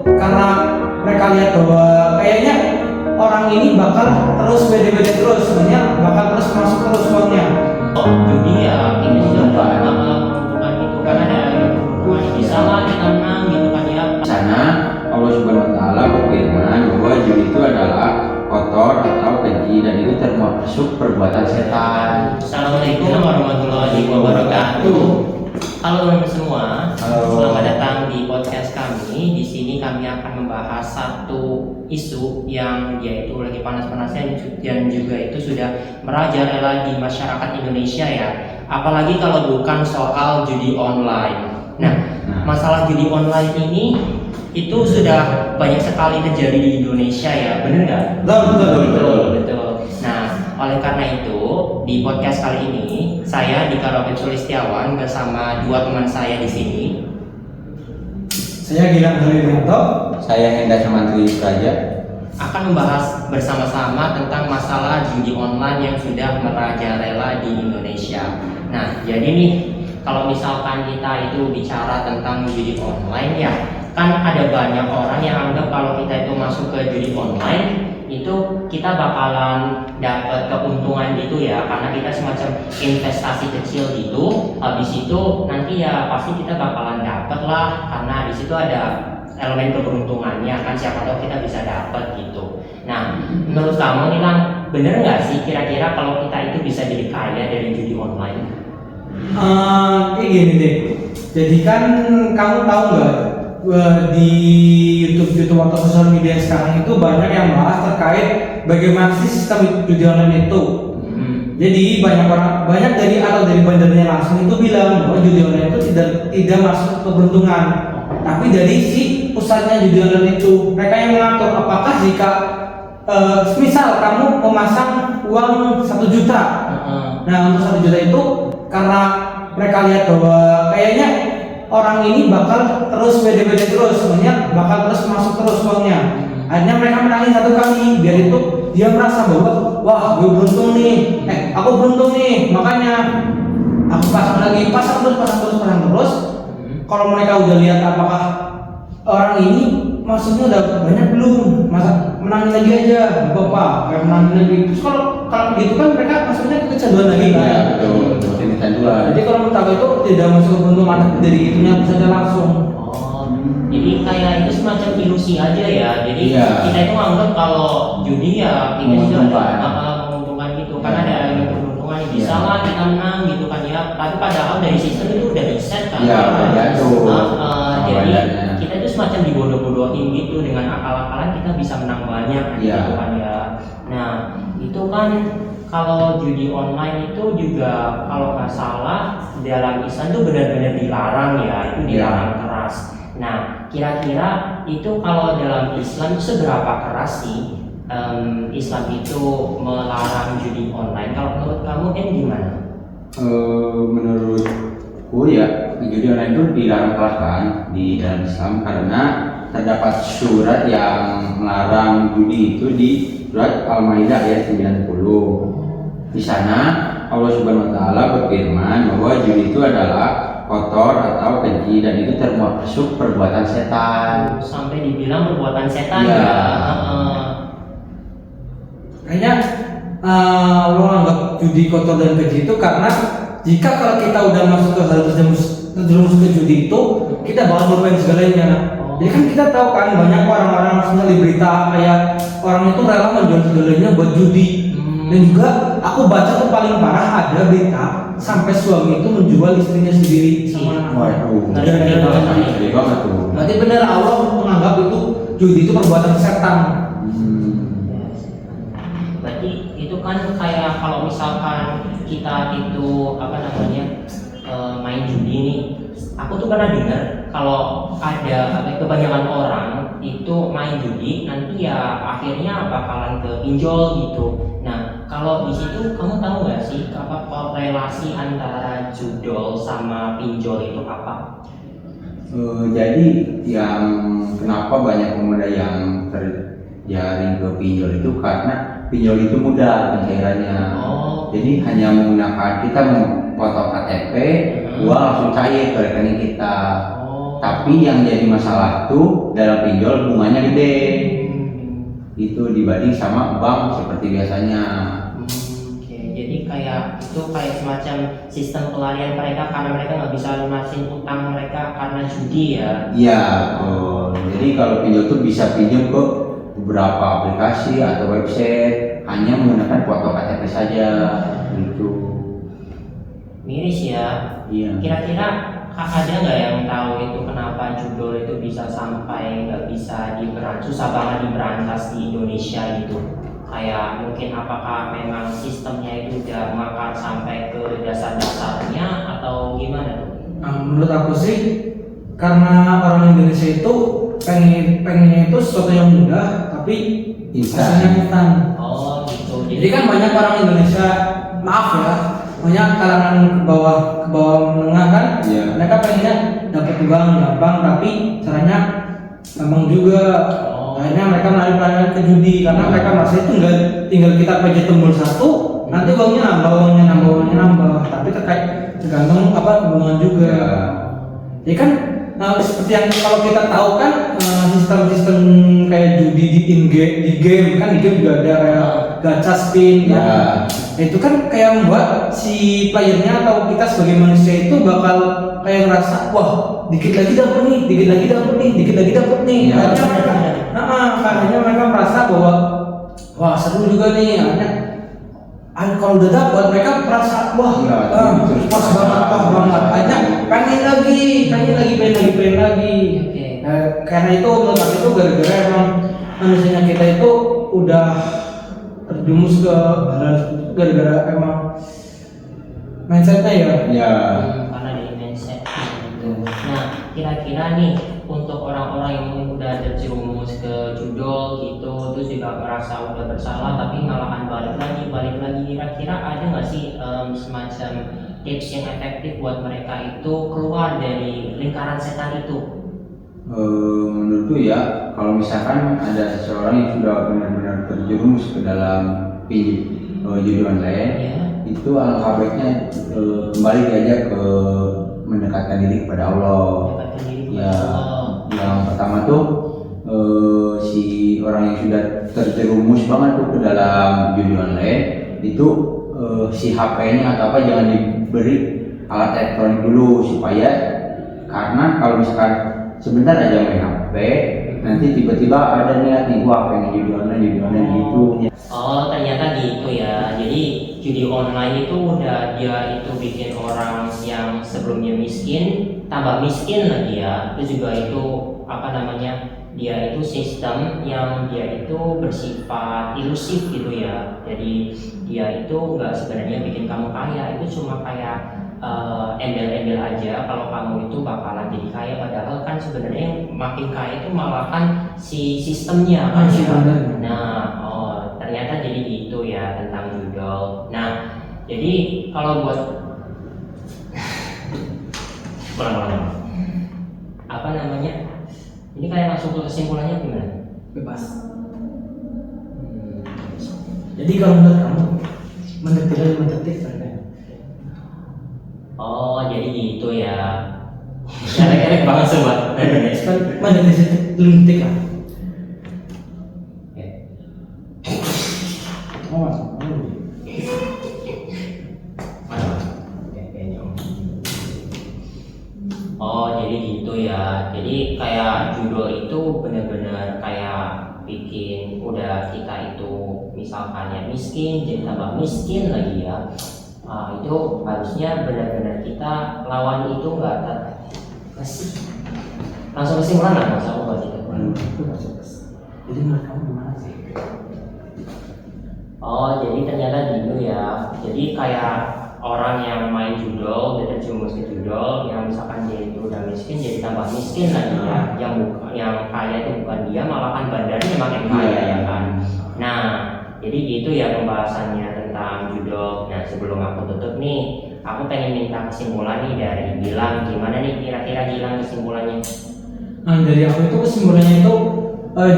karena mereka lihat bahwa kayaknya orang ini bakal terus beda-beda terus, sebenarnya bakal terus masuk terus uangnya. Judi ya kita juga menentukan itu karena ada kebutuhan bisa lah kita menang gitu kan ya. Sana Allah Subhanahu Wa Taala berfirman bahwa judi itu adalah kotor atau keji dan itu termasuk perbuatan setan. Assalamualaikum warahmatullahi wabarakatuh. Halo teman-teman semua, selamat datang di podcast kami. Di sini kami akan membahas satu isu yang dia itu lagi panas-panasnya dan juga itu sudah merajalela di masyarakat Indonesia ya. Apalagi kalau bukan soal judi online. Nah, masalah judi online ini itu sudah banyak sekali terjadi di Indonesia ya, benar nggak? Betul. Nah, oleh karena itu di podcast kali ini saya Dika Robert Sulistiawan bersama dua teman saya di sini. Saya Gilang Halilinto. Saya Hendra Samantri Praja Akan membahas bersama-sama tentang masalah judi online yang sudah merajalela di Indonesia. Nah, jadi nih kalau misalkan kita itu bicara tentang judi online ya, kan ada banyak orang yang anggap kalau kita itu masuk ke judi online itu kita bakalan dapat keuntungan gitu ya, karena kita semacam investasi kecil gitu. Habis itu nanti ya pasti kita bakalan dapat lah, karena di situ ada elemen keberuntungannya kan, siapa tahu kita bisa dapat gitu. Nah, menurut kamu nih Lang, bener nggak sih kira-kira kalau kita itu bisa jadi kaya dari judi online? Kayak gini deh. Jadi kan kamu tahu nggak di YouTube atau sosial media sekarang itu banyak yang bahas terkait bagaimana sih sistem judi online itu. Jadi banyak dari bandarnya langsung itu bilang bahwa judi online itu tidak masuk keberuntungan, tapi dari si pusatnya judi online itu mereka yang mengatur apakah jika misal kamu memasang uang 1 juta. Nah, untuk 1 juta itu karena mereka lihat bahwa kayaknya orang ini bakal terus beda-beda terus, sebenarnya bakal terus masuk terus uangnya. Akhirnya mereka menangin 1 kali, biar itu dia merasa bahwa wah gue beruntung nih, aku beruntung nih, makanya aku pasang terus. Kalau mereka udah lihat apakah orang ini masuknya udah banyak belum, masa menangin lagi aja, apa kayak menangin lagi. Terus kalau gitu kan mereka masuknya kecanduan lagi kan? Ya betul, kecanduan. Jadi kalau menurut aku itu tidak masuk keberuntungan, tapi dari itunya bisa aja langsung. Jadi kayak itu semacam ilusi aja ya. Jadi kita itu anggap kalau judi ya kita juga menguntungkan gitu, karena ada elemen keberuntungan bisa lah kita menang gitu kan ya. Tapi padahal dari sistem itu udah di-set kan. Jadi kita itu semacam dibodoh-bodohin gitu, dengan akal-akalan kita bisa menang banyak gitu kan ya. Nah, itu kan kalau judi online itu juga kalau nggak salah dalam Islam itu benar-benar dilarang ya, itu dilarang keras. Nah, kira-kira itu kalau dalam Islam itu seberapa keras sih Islam itu melarang judi online? Kalau menurut kamu gimana? Menurutku ya judi online itu dilarang keras kan di dalam Islam, karena terdapat surat yang melarang judi itu di surat Al-Maidah ayat 90. Di sana Allah Subhanahu Wa Taala berfirman bahwa judi itu adalah kotor atau keji dan itu termasuk perbuatan setan. Sampai dibilang perbuatan setan ya. Kayaknya lo anggap judi kotor dan keji itu karena jika kalau kita udah masuk ke hal terjerumus ke judi itu, kita bakal bermain segalanya. Jadi kan kita tahu kan banyak orang-orang maksudnya di berita kayak orang itu rela menjual segalanya buat judi. Dan juga aku baca tuh paling parah ada berita sampai suami itu menjual istrinya sendiri sama Ngeri banget tuh. Berarti benar Allah menganggap itu judi itu perbuatan setan. Berarti itu kan kayak kalau misalkan kita itu main judi nih, aku tuh pernah dengar kalau ada kebanyakan orang itu main judi nanti ya akhirnya bakalan ke pinjol gitu. Nah, kalau di situ kamu tahu nggak sih apa korelasi antara judol sama pinjol itu apa? Jadi yang kenapa banyak pemuda yang terjaring ke pinjol itu karena pinjol itu mudah pencairannya. Jadi hanya menggunakan kita memfoto KTP, uang langsung cair ke rekening kita. Tapi yang jadi masalah tuh dalam pinjol bunganya gede. Itu dibanding sama bank seperti biasanya. Oke, jadi kayak itu kayak semacam sistem pelarian mereka karena mereka nggak bisa lunasin utang mereka karena judi ya. Iya, jadi kalau pinjol tuh bisa pinjam ke beberapa aplikasi atau website hanya menggunakan foto KTP saja gitu. Miris ya. Iya. Kira-kira ada nggak yang tahu itu kenapa judul itu bisa sampai nggak bisa susah banget diberantas di Indonesia gitu? Kayak mungkin apakah memang sistemnya itu udah mengakar sampai ke dasar-dasarnya atau gimana tuh? Menurut aku sih karena orang Indonesia itu pengennya itu sesuatu yang mudah tapi hasilnya instan. Oh gitu. Jadi kan banyak orang Indonesia, maaf ya, banyak kalangan ke bawah menengah kan, mereka pengennya dapat uang gampang tapi caranya gampang juga. Akhirnya mereka melarikan ke judi karena mereka merasa itu enggak tinggal kita pencet tombol satu, nanti uangnya nambah, tapi tergantung hubungan juga. Ya kan, seperti yang kalau kita tahu kan sistem-sistem kayak judi di game kan, di game juga ada kayak gacha spin kan. Itu kan kayak membuat si playernya atau kita sebagai manusia itu bakal kayak ngerasa wah dikit lagi dapet nih. Akhirnya mereka merasa bahwa wah seru juga nih. Akhirnya kalau udah dapat mereka merasa wah pas banget. Akhirnya pengen lagi. Karena itu menurut aku itu gara-gara emang manusianya kita itu udah terjumus ke gara-gara emang mindsetnya ya. Karena dari mindset gitu. Nah, kira-kira nih untuk orang-orang yang udah terjerumus ke judol gitu, terus juga merasa udah bersalah tapi malahan balik lagi, kira-kira ada nggak sih semacam tips yang efektif buat mereka itu keluar dari lingkaran setan itu? Menurutku ya, kalau misalkan ada seseorang yang sudah benar-benar terjerumus ke dalam judi online, itu alangkah baiknya kembali diajak ke mendekatkan diri kepada Allah. Yang pertama tuh si orang yang sudah terjerumus banget tuh ke dalam judi online itu si HP-nya atau apa jangan diberi alat elektronik dulu supaya, karena kalau misalkan sebentar aja main HP nanti tiba-tiba ada niat nih wah pengen judi online gitu. Oh ternyata gitu ya. Jadi judi online itu udah dia itu bikin orang yang sebelumnya miskin tambah miskin lagi ya. Itu juga itu dia itu sistem yang dia itu bersifat ilusif gitu ya. Jadi dia itu nggak sebenarnya bikin kamu kaya, itu cuma kayak embel-embel aja kalau kamu itu bakalan jadi kaya, padahal kan sebenarnya yang makin kaya itu malahan si sistemnya kan ya. Nah, ternyata jadi gitu ya tentang judol. Nah, jadi kalau buat ini kayak langsung ke kesimpulannya gimana? Bebas. Jadi kalau menurut kamu mendetik saja. Oh, jadi gitu ya. Kelek-kelek banget sobat. Mendetik luntik lah. Oh, jadi gitu ya. Jadi kayak judul itu benar-benar kayak bikin udah kita itu misalkan ya miskin jadi tambah miskin lagi ya. Itu harusnya benar-benar kita lawan itu nggak kasih langsung kesimpulan lah, nggak usah buat itu. Jadi menurut kamu gimana sih? Oh, jadi ternyata gitu ya. Jadi kayak orang yang main judol, dia terjerumus ke judol, yang misalkan dia itu udah miskin jadi tambah miskin lagi ya. Yang kaya itu bukan dia, malahan bandarnya makin kaya ya kan. Nah, jadi gitu ya pembahasannya tentang judol. Nah, sebelum aku tutup nih, aku pengen minta kesimpulan nih dari Gilang. Gimana nih kira-kira Gilang kesimpulannya? Nah, dari aku itu kesimpulannya itu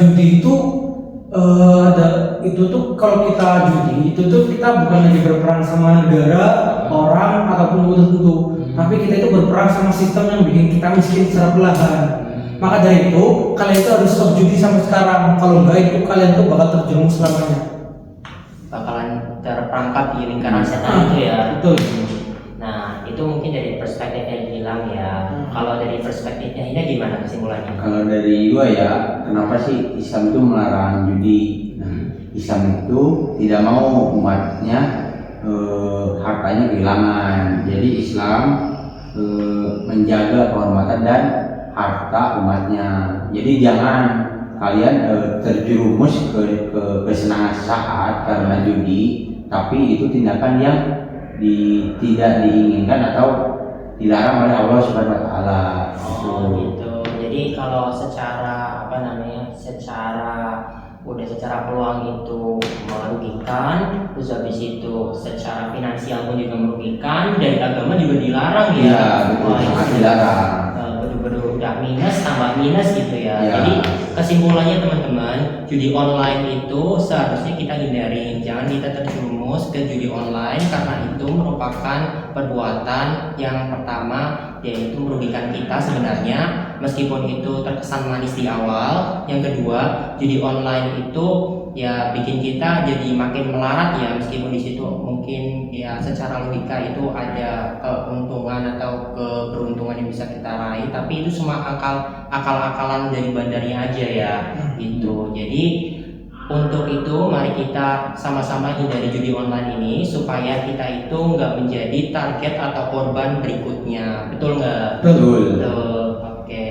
judi itu itu tuh kalau kita judi itu tuh kita bukan lagi berperang sama negara, orang ataupun tertentu. Tapi kita itu berperang sama sistem yang bikin kita miskin secara perlahan. Maka dari itu kalian itu harus stop judi sampai sekarang. Kalau enggak itu kalian tuh bakal terjerumus selamanya. Bakalan terperangkap di lingkaran setan itu ya. Betul. Nah, itu mungkin dari perspektifnya Gilang ya. Kalau dari perspektifnya ini gimana kesimpulannya? Kalau dari gua ya, kenapa sih Islam itu melarang judi? Nah, Islam itu tidak mau umatnya hartanya kehilangan. Jadi Islam menjaga kehormatan dan harta umatnya. Jadi jangan kalian terjerumus ke kesenangan sesaat karena judi, tapi itu tindakan yang tidak diinginkan atau dilarang oleh Allah Subhanahu wa taala. Oh gitu. Jadi kalau secara secara peluang itu merugikan, terus habis itu secara finansial pun juga merugikan, dari agama juga dilarang ya. Iya, betul, Wah, sangat itu dilarang. betul-betul udah minus tambah minus gitu ya. Iya. Jadi kesimpulannya teman-teman, judi online itu seharusnya kita hindari. Jangan kita terjerumus ke judi online karena itu merupakan perbuatan yang pertama yaitu merugikan kita sebenarnya, meskipun itu terkesan manis di awal. Yang kedua, judi online itu ya bikin kita jadi makin melarat ya, meskipun di situ mungkin ya secara logika itu ada keuntungan atau keberuntungan yang bisa kita raih, tapi itu semua akal-akalan dari bandarnya aja ya gitu. Jadi untuk itu mari kita sama-sama hindari judi online ini supaya kita itu nggak menjadi target atau korban berikutnya, betul nggak? Betul. Betul. Oke.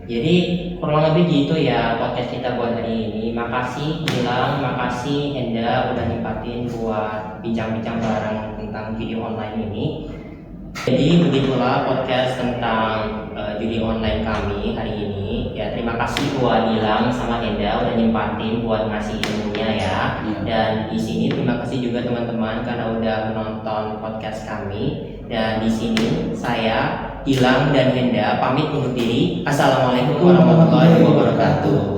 Jadi kurang lebih gitu ya podcast kita buat hari ini. Makasih Gilang, makasih Henda udah nyempatin buat bincang-bincang bareng tentang judi online ini. Jadi begitulah podcast tentang judi online kami hari ini. Ya terima kasih buat Gilang sama Henda udah nyempatin buat ngasih ilmunya ya. Dan di sini terima kasih juga teman-teman karena udah menonton podcast kami. Dan di sini saya Gilang dan Henda pamit undur diri. Assalamualaikum warahmatullahi wabarakatuh.